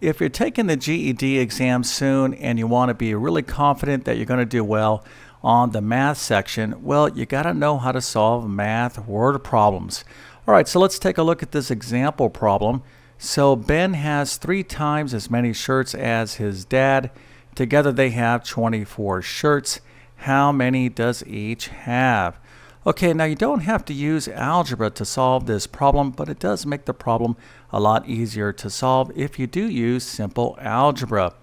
if you're taking the GED exam soon and you want to be really confident that you're going to do well on the math section, well, you got to know how to solve math word problems. All right, so let's take a look at this example problem. So Ben has 3 times as many shirts as his dad. Together they have 24 shirts. How many does each have? Okay, now you don't have to use algebra to solve this problem, but it does make the problem a lot easier to solve if you do use simple algebra.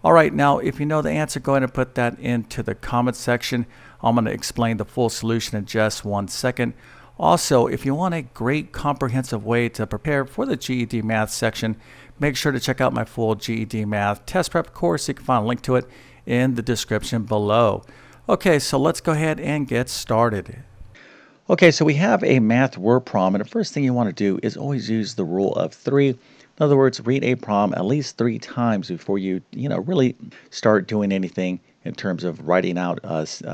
All right, now if you know the answer, go ahead and put that into the comment section. I'm going to explain the full solution in just 1 second. Also, if you want a great comprehensive way to prepare for the GED Math section, make sure to check out my full GED Math test prep course. You can find a link to it in the description below. Okay, so let's go ahead and get started. Okay, so we have a math word problem, and the first thing you want to do is always use the rule of 3. In other words, read a problem at least 3 times before you really start doing anything in terms of writing out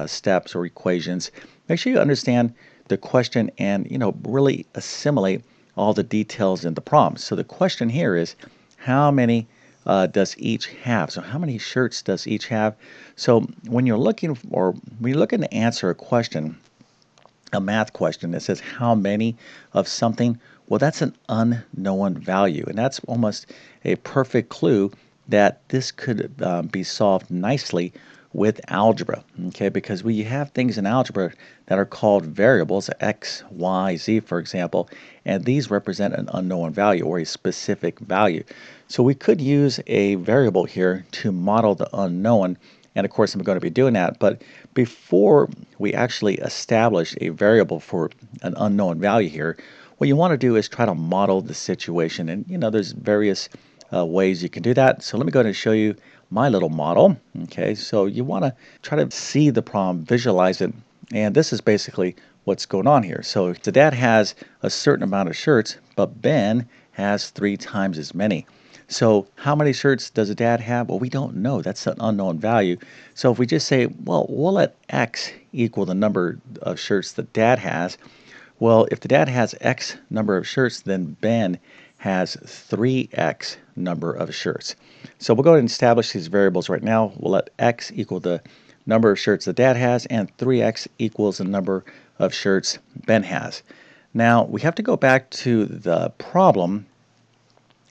steps or equations. Make sure you understand the question and really assimilate all the details in the problem. So the question here is, how many does each have? So how many shirts does each have? So when you're looking to answer a question, a math question that says how many of something, well, that's an unknown value, and that's almost a perfect clue that this could be solved nicely with algebra, okay? Because we have things in algebra that are called variables, x, y, z, for example, and these represent an unknown value or a specific value. So we could use a variable here to model the unknown, and of course I'm going to be doing that. But before we actually establish a variable for an unknown value here, what you want to do is try to model the situation. And there's various ways you can do that. So let me go ahead and show you my little model. Okay, so you want to try to see the problem, visualize it. And this is basically what's going on here. So the dad has a certain amount of shirts, but Ben has 3 times as many. So how many shirts does a dad have? Well, we don't know. That's an unknown value. So if we just say, well, we'll let x equal the number of shirts the dad has. Well, if the dad has x number of shirts, then Ben has 3x number of shirts. So we'll go ahead and establish these variables right now. We'll let x equal the number of shirts the dad has, and 3x equals the number of shirts Ben has. Now, we have to go back to the problem,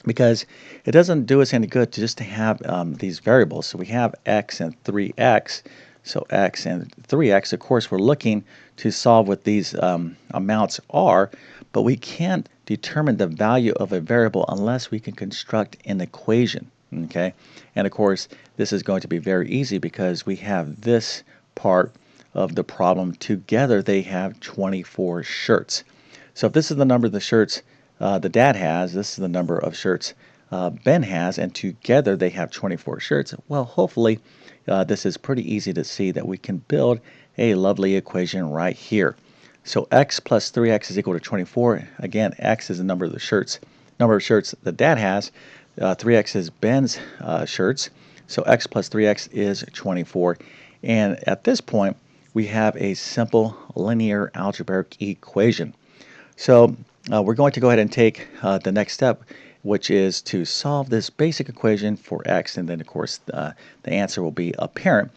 because it doesn't do us any good to have these variables. So we have x and 3x. So x and 3x, of course, we're looking to solve what these amounts are, but we can't determine the value of a variable unless we can construct an equation. Okay, and of course, this is going to be very easy because we have this part of the problem. Together, they have 24 shirts. So if this is the number of the shirts the dad has, this is the number of shirts Ben has, and together they have 24 shirts. Well, hopefully this is pretty easy to see that we can build a lovely equation right here. So x plus 3x is equal to 24. Again, x is the number of the shirts the dad has. 3x is Ben's shirts. So x plus 3x is 24. And at this point, we have a simple linear algebraic equation. So we're going to go ahead and take the next step, which is to solve this basic equation for x, and then of course the answer will be apparent.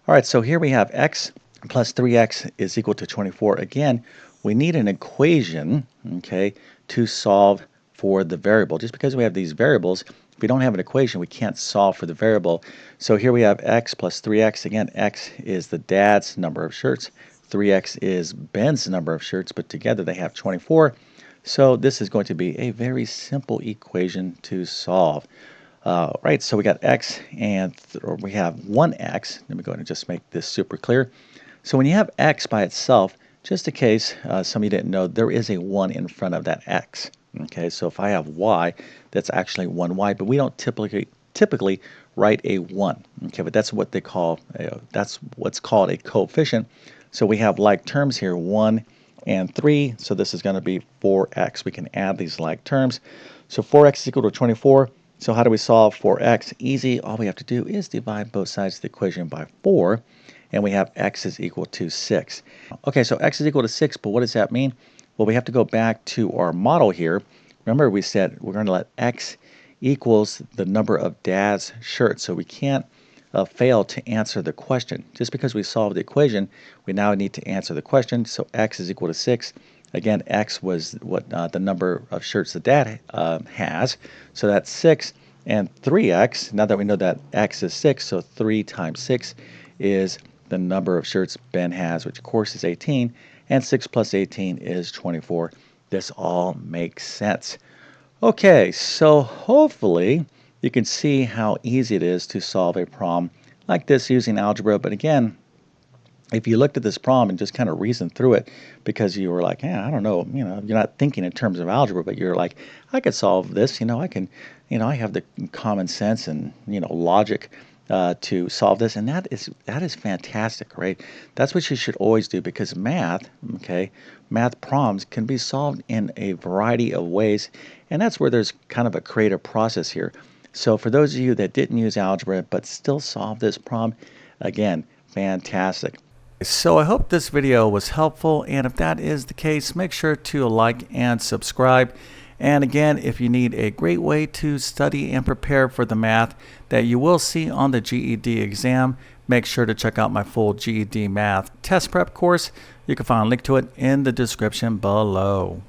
All right, so here we have x plus 3x is equal to 24. Again, we need an equation, okay, to solve for the variable. Just because we have these variables, if we don't have an equation, we can't solve for the variable. So here we have x plus 3x. Again, x is the dad's number of shirts. 3x is Ben's number of shirts, but together they have 24. So this is going to be a very simple equation to solve. Right, so we got x and we have 1x. Let me go ahead and just make this super clear. So when you have x by itself, just in case some of you didn't know, there is a 1 in front of that x. Okay, so if I have y, that's actually 1y, but we don't typically write a 1. Okay, but that's what they call, that's what's called a coefficient. So we have like terms here, 1 and 3, so this is going to be 4x. We can add these like terms. So 4x is equal to 24. So how do we solve for x? Easy. All we have to do is divide both sides of the equation by 4, and we have x is equal to 6. Okay, so x is equal to 6, but what does that mean? Well, we have to go back to our model here. Remember we said we're going to let x equals the number of Dad's shirts. So we can't fail to answer the question. Just because we solved the equation, we now need to answer the question. So x is equal to 6. Again, x was what the number of shirts that Dad has. So that's 6. And 3x, now that we know that x is 6, so 3 times 6 is the number of shirts Ben has, which of course is 18. And 6 plus 18 is 24. This all makes sense. Okay, so hopefully you can see how easy it is to solve a problem like this using algebra. But again, if you looked at this problem and just kind of reasoned through it because you were like, yeah, I don't know, you're not thinking in terms of algebra, but you're like, I could solve this, I can, I have the common sense and, logic to solve this. And that is fantastic, right? That's what you should always do, because math problems can be solved in a variety of ways. And that's where there's kind of a creative process here. So for those of you that didn't use algebra but still solve this problem, again, fantastic. So I hope this video was helpful, and if that is the case, make sure to like and subscribe. And again, if you need a great way to study and prepare for the math that you will see on the GED exam, make sure to check out my full GED Math test prep course. You can find a link to it in the description below.